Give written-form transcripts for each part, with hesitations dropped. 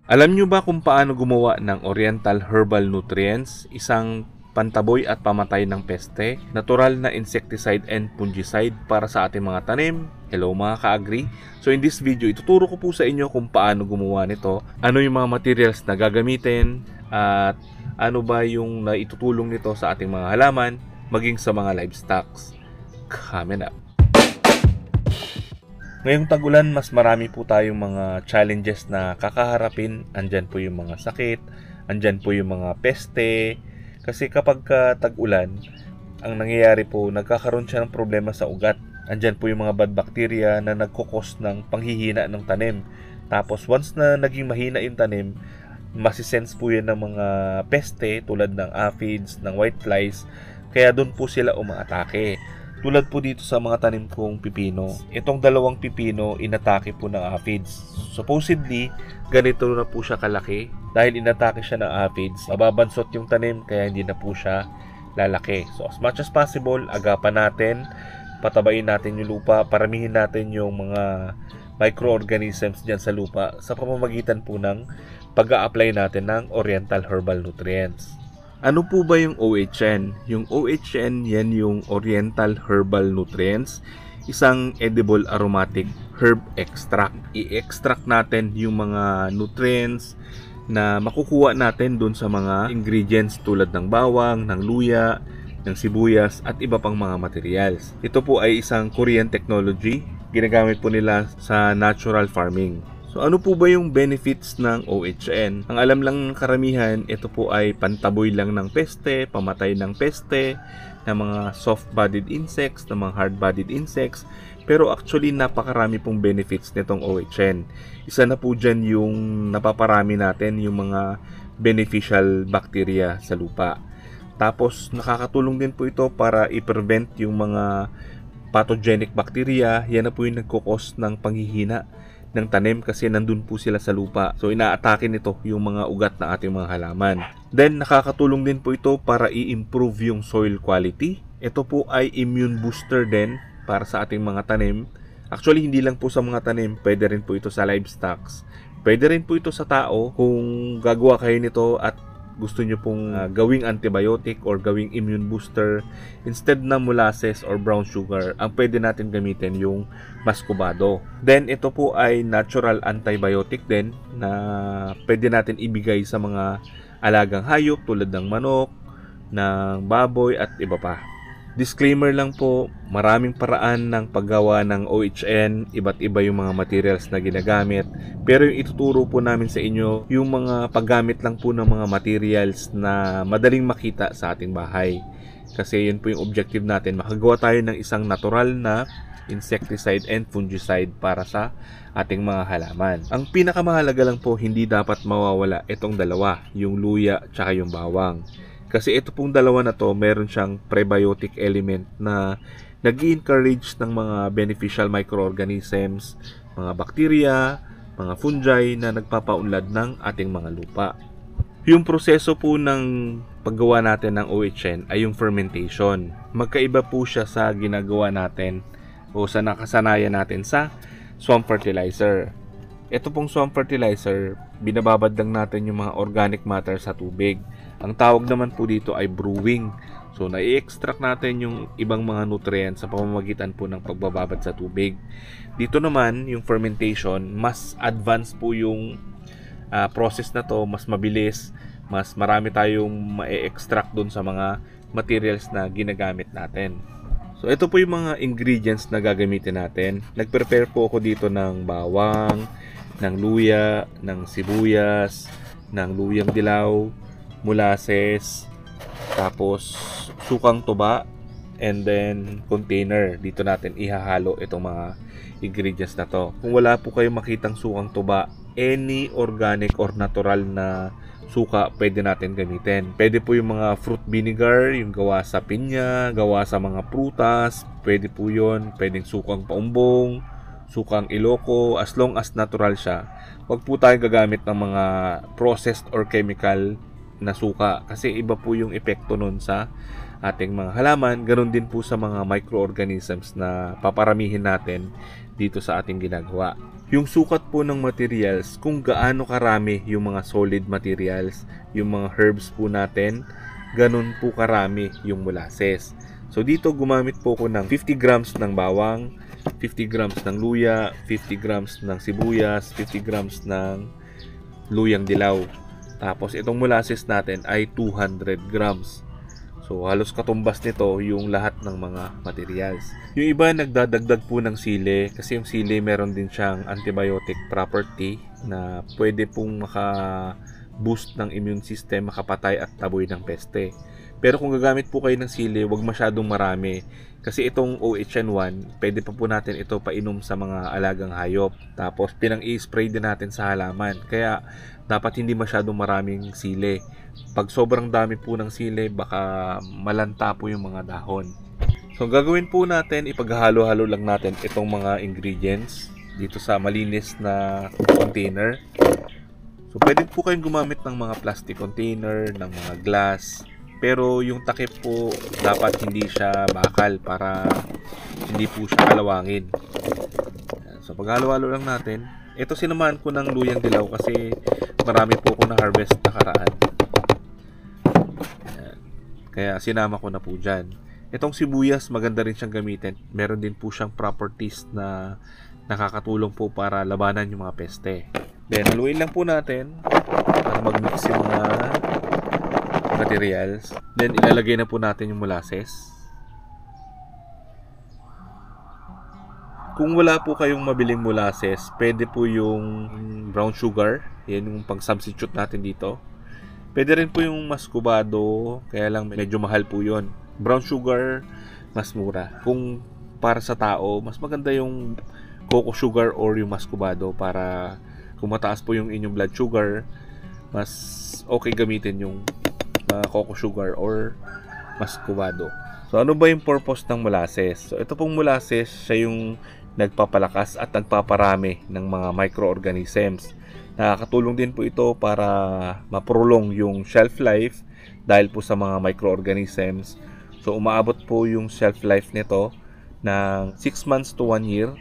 Alam nyo ba kung paano gumawa ng Oriental Herbal Nutrients, isang pantaboy at pamatay ng peste, natural na insecticide and fungicide para sa ating mga tanim? Hello mga ka-agri! So in this video, ituturo ko po sa inyo kung paano gumawa nito, ano yung mga materials na gagamitin, at ano ba yung naitutulong nito sa ating mga halaman, maging sa mga livestocks. Coming up! Ngayong tag-ulan, mas marami po tayong mga challenges na kakaharapin. Andyan po yung mga sakit, andyan po yung mga peste. Kasi kapag tag-ulan, ang nangyayari po, nagkakaroon siya ng problema sa ugat. Andyan po yung mga bad bacteria na nagkukos ng panghihina ng tanim. Tapos once na naging mahina yung tanim, masisense po yan ng mga peste tulad ng aphids, ng whiteflies. Kaya doon po sila umaatake. Tulad po dito sa mga tanim kong pipino, itong dalawang pipino inatake po ng aphids. Supposedly, ganito na po siya kalaki. Dahil inatake siya ng aphids, mababansot yung tanim kaya hindi na po siya lalaki. So as much as possible, agapan natin, patabain natin yung lupa, paramihin natin yung mga microorganisms dyan sa lupa sa pamamagitan po ng pag-a-apply natin ng Oriental Herbal Nutrients. Ano po ba yung OHN? Yung OHN, yan yung Oriental Herbal Nutrients, isang edible aromatic herb extract. I-extract natin yung mga nutrients na makukuha natin dun sa mga ingredients tulad ng bawang, ng luya, ng sibuyas at iba pang mga materials. Ito po ay isang Korean technology. Ginagamit po nila sa natural farming. So ano po ba yung benefits ng OHN? Ang alam lang ng karamihan, ito po ay pantaboy lang ng peste, pamatay ng peste, ng mga soft-bodied insects, ng mga hard-bodied insects. Pero actually napakarami pong benefits nitong OHN. Isa na po dyan yung napaparami natin yung mga beneficial bacteria sa lupa. Tapos nakakatulong din po ito para i-prevent yung mga pathogenic bacteria. Yan na po yung nagkukos ng panghihina ng tanim kasi nandun po sila sa lupa. So inaatake nito yung mga ugat ng ating mga halaman. Then nakakatulong din po ito para i-improve yung soil quality. Ito po ay immune booster din para sa ating mga tanim. Actually hindi lang po sa mga tanim, pwede rin po ito sa livestocks. Pwede rin po ito sa tao kung gagawa kayo nito at gusto nyo pong gawing antibiotic or gawing immune booster. Instead ng molasses or brown sugar, ang pwede natin gamitin yung muscovado. Then ito po ay natural antibiotic din na pwede natin ibigay sa mga alagang hayop tulad ng manok, ng baboy at iba pa. Disclaimer lang po, maraming paraan ng paggawa ng OHN, iba't iba yung mga materials na ginagamit. Pero yung ituturo po namin sa inyo, yung mga paggamit lang po ng mga materials na madaling makita sa ating bahay. Kasi yun po yung objective natin, makagawa tayo ng isang natural na insecticide and fungicide para sa ating mga halaman. Ang pinakamahalaga lang po, hindi dapat mawawala itong dalawa, yung luya at yung bawang. Kasi ito pong dalawa na to, meron siyang prebiotic element na nag-i-encourage ng mga beneficial microorganisms, mga bacteria, mga fungi na nagpapaunlad ng ating mga lupa. Yung proseso po ng paggawa natin ng OHN ay yung fermentation. Magkaiba po siya sa ginagawa natin o sa nakasanayan natin sa swamp fertilizer. Ito pong swamp fertilizer, binababad lang natin yung mga organic matter sa tubig. Ang tawag naman po dito ay brewing. So, nai-extract natin yung ibang mga nutrients sa pamamagitan po ng pagbababad sa tubig. Dito naman, yung fermentation, mas advanced po yung process na to, mas mabilis, mas marami tayong ma-extract dun sa mga materials na ginagamit natin. So, ito po yung mga ingredients na gagamitin natin. Nag-prepare po ako dito ng bawang, ng luya, ng sibuyas, ng luyang dilaw, molasses, tapos sukang tuba, and then container. Dito natin ihahalo itong mga ingredients na to. Kung wala po kayong makitang sukang tuba, any organic or natural na suka pwede natin gamitin. Pwede po yung mga fruit vinegar, yung gawa sa pinya, gawa sa mga prutas, pwede po yun. Pwedeng sukang paumbong, sukang iloko, as long as natural siya. Huwag po tayong gagamit ng mga processed or chemical na suka kasi iba po yung epekto nun sa ating mga halaman. Ganon din po sa mga microorganisms na paparamihin natin dito sa ating ginagawa. Yung sukat po ng materials, kung gaano karami yung mga solid materials, yung mga herbs po natin, ganun po karami yung molasses. So dito gumamit po ko ng 50 grams ng bawang, 50 grams ng luya, 50 grams ng sibuyas, 50 grams ng luyang dilaw. Tapos itong molasses natin ay 200 grams. So halos katumbas nito yung lahat ng mga materials. Yung iba nagdadagdag po ng sili kasi yung sili meron din siyang antibiotic property na pwede pong maka-boost ng immune system, makapatay at taboy ng peste. Pero kung gagamit po kayo ng sili, huwag masyadong marami. Kasi itong OHN1, pwede pa po natin ito painom sa mga alagang hayop. Tapos pinang-i-spray din natin sa halaman. Kaya dapat hindi masyadong maraming sili. Pag sobrang dami po ng sili, baka malanta po yung mga dahon. So gagawin po natin, ipaghalo-halo lang natin itong mga ingredients dito sa malinis na container. So pwede po kayong gumamit ng mga plastic container, ng mga glass. Pero yung takip po, dapat hindi siya bakal para hindi po siya kalawangin. So paghalo-halo lang natin. Ito sinamahan ko ng luyang dilaw kasi marami po ako na harvest nakaraan. Kaya sinama ko na po dyan. Itong sibuyas, maganda rin siyang gamitin. Meron din po siyang properties na nakakatulong po para labanan yung mga peste. Then, haluin lang po natin para mag-mix yung mga materials. Then, ilalagay na po natin yung molasses. Kung wala po kayong mabiling molasses, pwede po yung brown sugar. Yan yung pang-substitute natin dito. Pwede rin po yung muscovado, kaya lang medyo mahal po yun. Brown sugar, mas mura. Kung para sa tao, mas maganda yung cocoa sugar or yung muscovado para kung mataas po yung inyong blood sugar, mas okay gamitin yung cocoa sugar or muscovado. So ano ba yung purpose ng molasses? So ito pong molasses, siya yung nagpapalakas at nagpaparami ng mga microorganisms. Nakakatulong din po ito para maprolong yung shelf life dahil po sa mga microorganisms. So umaabot po yung shelf life nito ng 6 months to 1 year.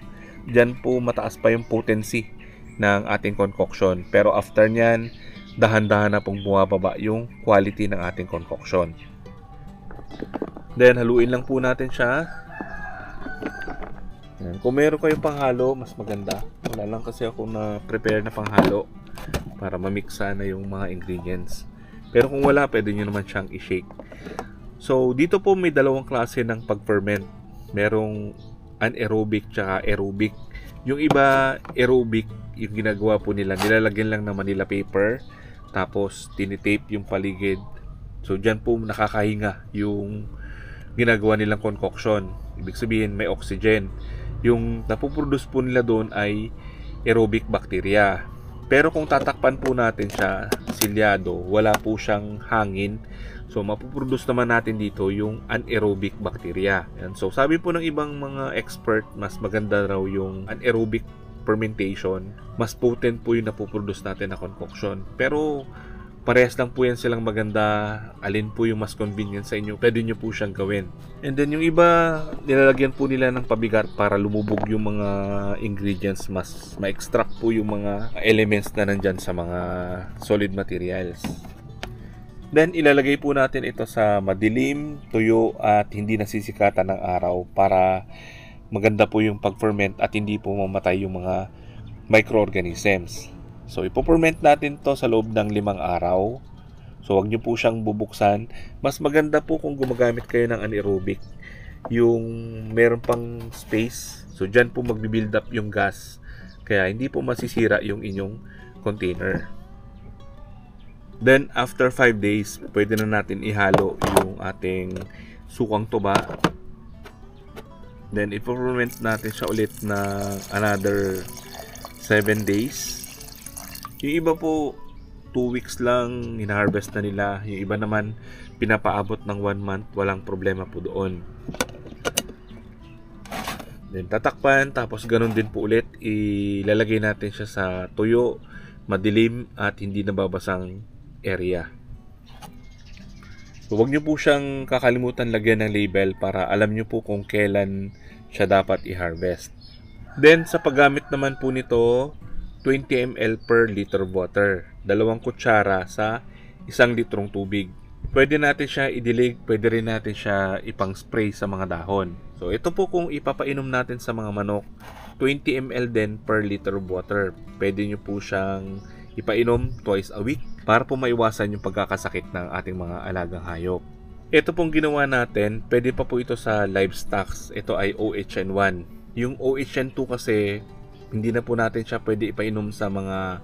Diyan po mataas pa yung potency ng ating concoction. Pero after nyan, dahan-dahan na pong bumababa yung quality ng ating concoction. Then haluin lang po natin siya. Kung meron kayong panghalo, mas maganda. Wala lang kasi ako na prepare na panghalo para mamix sana yung mga ingredients. Pero kung wala, pwede nyo naman siyang i-shake. So, dito po may dalawang klase ng pag-ferment. Merong anaerobic tsaka aerobic. Yung iba, aerobic, yung ginagawa po nila, nilalagyan lang ng Manila paper, tapos tinitape yung paligid. So, dyan po nakakahinga yung ginagawa nilang concoction. Ibig sabihin, may oxygen. Yung napuproduce po nila doon ay aerobic bacteria. Pero kung tatakpan po natin siya, silyado, wala po siyang hangin. So, mapuproduce naman natin dito yung anaerobic bacteria. Yan. So, sabi po ng ibang mga expert, mas maganda raw yung anaerobic fermentation. Mas potent po yung napuproduce natin na concoction. Pero, parehas lang po yan silang maganda. Alin po yung mas convenient sa inyo, pwede nyo po siyang gawin. And then yung iba, nilalagyan po nila ng pabigat para lumubog yung mga ingredients, mas ma-extract po yung mga elements na nandyan sa mga solid materials. Then ilalagay po natin ito sa madilim, tuyo at hindi nasisikatan ng araw para maganda po yung pag-ferment at hindi po mamatay yung mga microorganisms. So, ipoferment natin to sa loob ng 5 araw. So, wag nyo po siyang bubuksan. Mas maganda po kung gumagamit kayo ng anaerobic. Yung meron pang space. So, dyan po magbibuild up yung gas. Kaya, hindi po masisira yung inyong container. Then, after 5 days, pwede na natin ihalo yung ating sukang tuba. Then, ipoferment natin siya ulit na another 7 days. Yung iba po 2 weeks lang hina-harvest na nila. Yung iba naman pinapaabot ng 1 month, walang problema po doon. Then tatakpan, tapos ganun din po ulit, ilalagay natin siya sa tuyo, madilim at hindi nababasang area. So, huwag nyo po siyang kakalimutan lagyan ng label para alam nyo po kung kailan siya dapat i-harvest. Then sa paggamit naman po nito, 20 ml per liter of water. 2 kutsara sa 1 litrong tubig. Pwede natin siya idilig, pwede rin natin siya ipang spray sa mga dahon. So ito po kung ipapainom natin sa mga manok, 20 ml din per liter of water. Pwede nyo po siyang ipainom twice a week para po maiwasan yung pagkakasakit ng ating mga alagang hayop. Ito pong ginawa natin, pwede pa po ito sa livestock. Ito ay OHN1. Yung OHN2 kasi, hindi na po natin siya pwede ipainom sa mga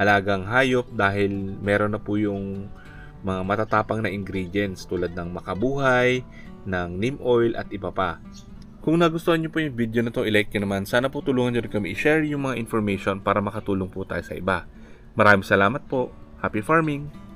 alagang hayop dahil meron na po yung mga matatapang na ingredients tulad ng makabuhay, ng neem oil at iba pa. Kung nagustuhan nyo po yung video na to, i-like nyo naman. Sana po tulungan nyo rin kami i-share yung mga information para makatulong po tayo sa iba. Maraming salamat po. Happy farming!